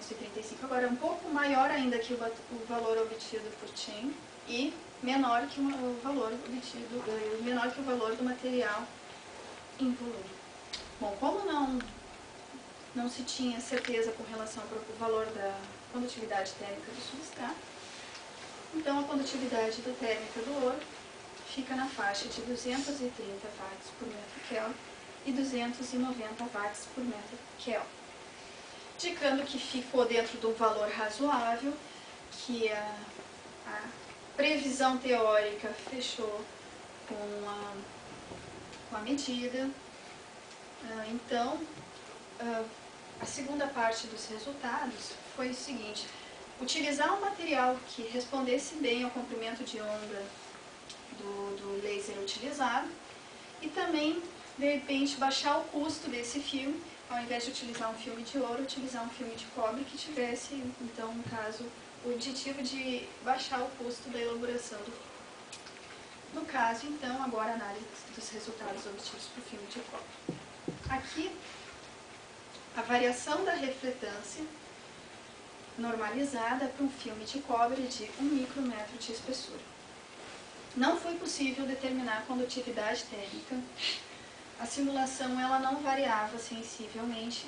1935. Agora, é um pouco maior ainda que o valor obtido por Chen e menor que o valor obtido, menor que o valor do material incolor. Bom, como não se tinha certeza com relação ao valor da condutividade térmica do substrato, então a condutividade térmica do ouro fica na faixa de 230 watts por metro Kelvin e 290 watts por metro Kelvin, indicando que ficou dentro de um valor razoável, que a previsão teórica fechou com a medida. Então, a segunda parte dos resultados foi o seguinte: utilizar um material que respondesse bem ao comprimento de onda do laser utilizado e também, de repente, baixar o custo desse filme, ao invés de utilizar um filme de ouro, utilizar um filme de cobre que tivesse, então, no caso, o objetivo de baixar o custo da elaboração do filme. No caso, então, agora a análise dos resultados obtidos para o filme de cobre. Aqui, a variação da refletância normalizada para um filme de cobre de 1 micrômetro de espessura. Não foi possível determinar a condutividade térmica. A simulação ela não variava sensivelmente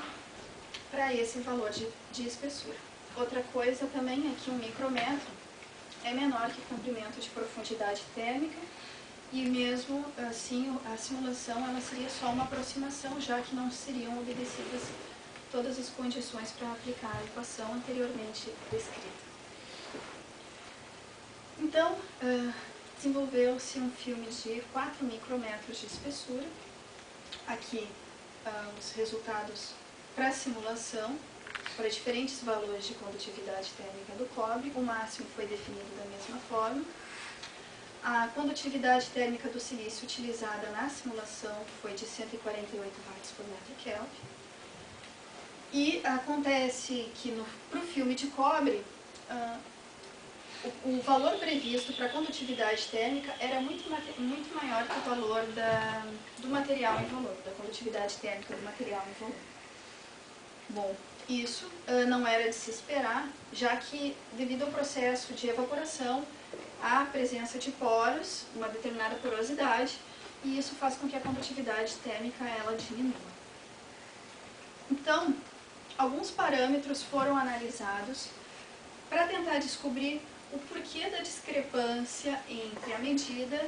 para esse valor de espessura. Outra coisa também é que 1 micrômetro é menor que o comprimento de profundidade térmica, e mesmo assim a simulação ela seria só uma aproximação, já que não seriam obedecidas todas as condições para aplicar a equação anteriormente descrita. Então, desenvolveu-se um filme de 4 micrômetros de espessura. Aqui os resultados para a simulação, para diferentes valores de condutividade térmica do cobre. O máximo foi definido da mesma forma. A condutividade térmica do silício utilizada na simulação foi de 148 watts por metro Kelvin. E acontece que para o filme de cobre, o valor previsto para a condutividade térmica era muito maior que o valor do material incolor, da condutividade térmica do material incolor. Bom, isso não era de se esperar, já que, devido ao processo de evaporação, há presença de poros, uma determinada porosidade, e isso faz com que a condutividade térmica ela diminua. Então, alguns parâmetros foram analisados para tentar descobrir o porquê da discrepância entre a medida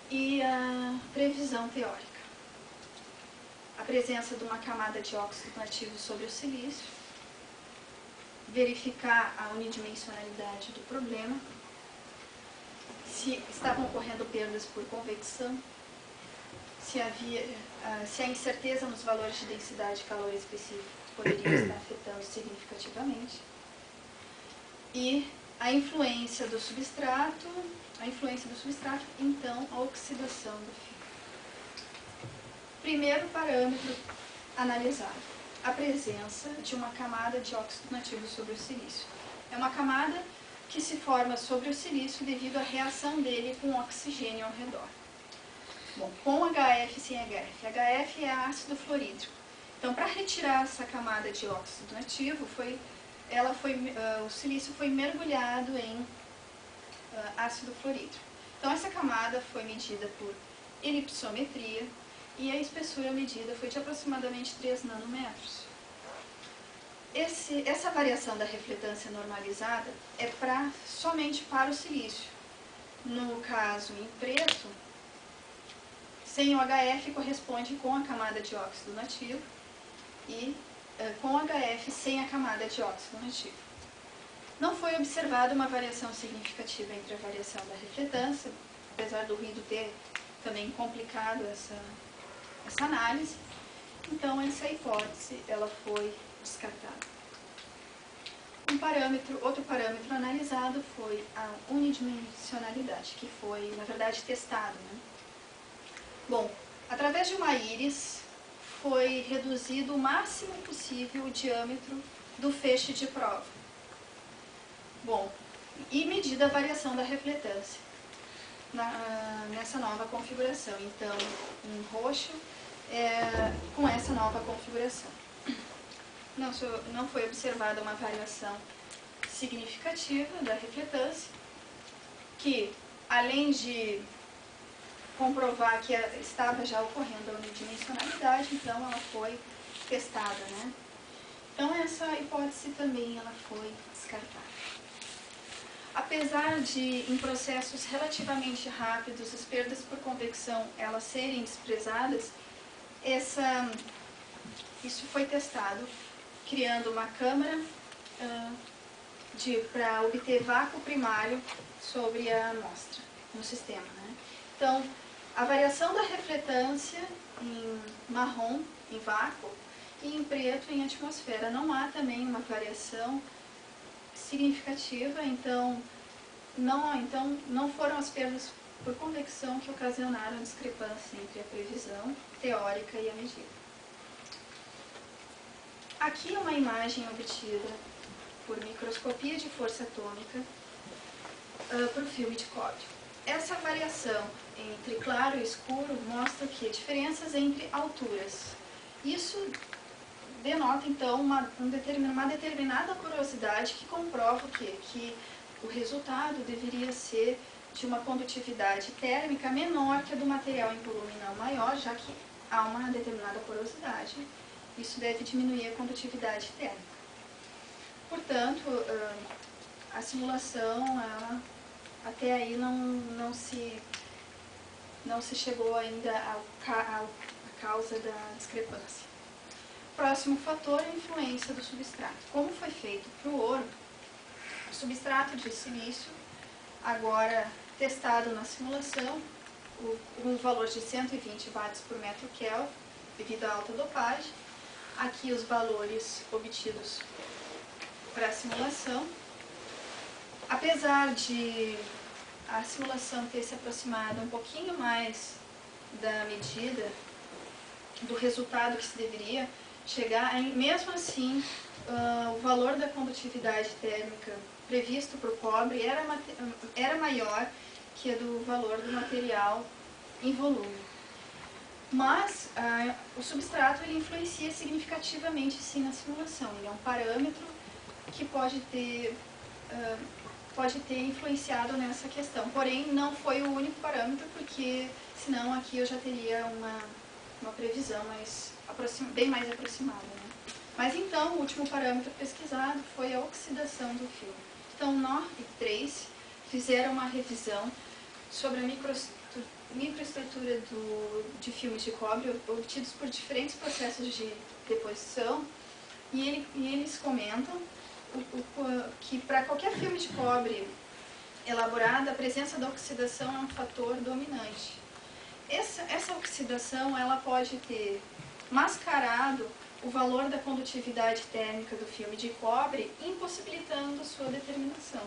e a previsão teórica. A presença de uma camada de óxido nativo sobre o silício, verificar a unidimensionalidade do problema, se estavam ocorrendo perdas por convecção, se a incerteza nos valores de densidade de calor específico poderia estar afetando significativamente, e a influência do substrato, então a oxidação do filme. Primeiro parâmetro analisado: a presença de uma camada de óxido nativo sobre o silício. É uma camada que se forma sobre o silício devido à reação dele com o oxigênio ao redor. Bom, com HF e sem HF. HF é ácido fluorídrico. Então, para retirar essa camada de óxido nativo, o silício foi mergulhado em ácido fluorídrico. Então, essa camada foi medida por elipsometria e a espessura medida foi de aproximadamente 3 nanômetros. Essa variação da refletância normalizada é somente para o silício. No caso, em preto, sem o HF corresponde com a camada de óxido nativo e com HF sem a camada de óxido nativo. Não foi observada uma variação significativa entre a variação da refletância, apesar do ruído ter também complicado essa análise. Então, essa hipótese ela foi descartada. Outro parâmetro analisado foi a unidimensionalidade, que foi, na verdade, testado, né? Bom, através de uma íris, foi reduzido o máximo possível o diâmetro do feixe de prova. Bom, e medida a variação da refletância nessa nova configuração. Então, em roxo, com essa nova configuração. não foi observada uma variação significativa da refletância, que, além de comprovar que estava já ocorrendo a unidimensionalidade, então ela foi testada, né? Então essa hipótese também ela foi descartada. Apesar de, em processos relativamente rápidos, as perdas por convecção elas serem desprezadas, isso foi testado criando uma câmara para obter vácuo primário sobre a amostra no sistema, né? Então, a variação da refletância em marrom, em vácuo, e em preto, em atmosfera. Não há também uma variação significativa, então não foram as perdas por convecção que ocasionaram a discrepância entre a previsão teórica e a medida. Aqui é uma imagem obtida por microscopia de força atômica para o filme de cobre. Essa variação entre claro e escuro mostra que diferenças entre alturas. Isso denota, então, uma determinada porosidade que comprova que o resultado deveria ser de uma condutividade térmica menor que a do material em volume não maior, já que há uma determinada porosidade. Isso deve diminuir a condutividade térmica. Portanto, a simulação, até aí não se chegou ainda à causa da discrepância. Próximo fator é a influência do substrato. Como foi feito para o ouro, o substrato de silício, agora testado na simulação, um valor de 120 watts por metro Kelvin, devido à alta dopagem. Aqui os valores obtidos para a simulação. Apesar de a simulação ter se aproximado um pouquinho mais da medida, do resultado que se deveria chegar, mesmo assim, o valor da condutividade térmica previsto para o cobre era maior que a do valor do material em volume. Mas o substrato ele influencia significativamente sim na simulação. Ele é um parâmetro que pode ter influenciado nessa questão. Porém, não foi o único parâmetro, porque senão aqui eu já teria uma previsão bem mais aproximada, né? Mas então, o último parâmetro pesquisado foi a oxidação do filme. Então, Knorr e Tracy fizeram uma revisão sobre a microestrutura de filmes de cobre obtidos por diferentes processos de deposição, e eles comentam que para qualquer filme de cobre elaborado, a presença da oxidação é um fator dominante. Essa oxidação ela pode ter mascarado o valor da condutividade térmica do filme de cobre, impossibilitando sua determinação.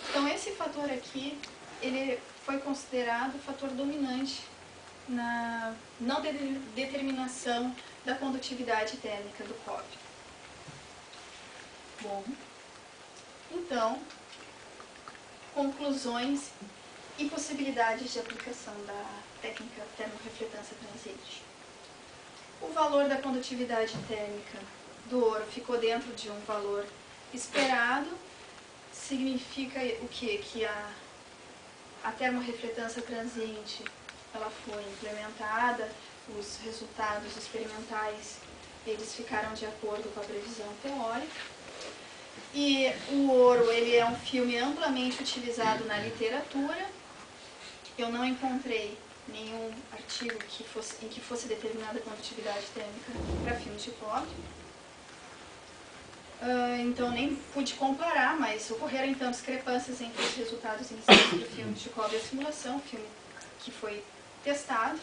Então, esse fator aqui, ele foi considerado o fator dominante na não determinação da condutividade térmica do cobre. Bom, então, conclusões e possibilidades de aplicação da técnica termorrefletância transite. O valor da condutividade térmica do ouro ficou dentro de um valor esperado. Significa o quê? Que a termorrefletância transiente ela foi implementada, os resultados experimentais eles ficaram de acordo com a previsão teórica. E o ouro ele é um filme amplamente utilizado na literatura. Eu não encontrei nenhum artigo em que fosse determinada a condutividade térmica para filmes de cobre. Então nem pude comparar, mas ocorreram então discrepâncias entre os resultados iniciais do filme de cobre e a simulação, filme que foi testado.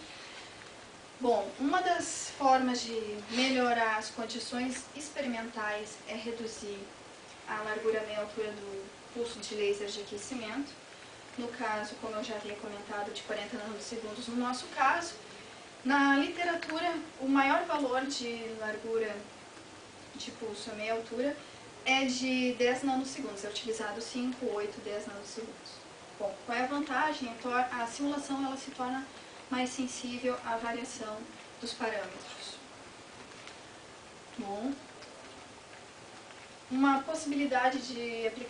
Bom, uma das formas de melhorar as condições experimentais é reduzir a largura meia altura do pulso de laser de aquecimento. No caso, como eu já havia comentado, de 40 nanosegundos no nosso caso. Na literatura, o maior valor de largura de pulso a meia altura é de 10 nanosegundos, é utilizado 5, 8, 10 nanosegundos. Bom, qual é a vantagem? A simulação ela se torna mais sensível à variação dos parâmetros. Bom, uma possibilidade de aplicação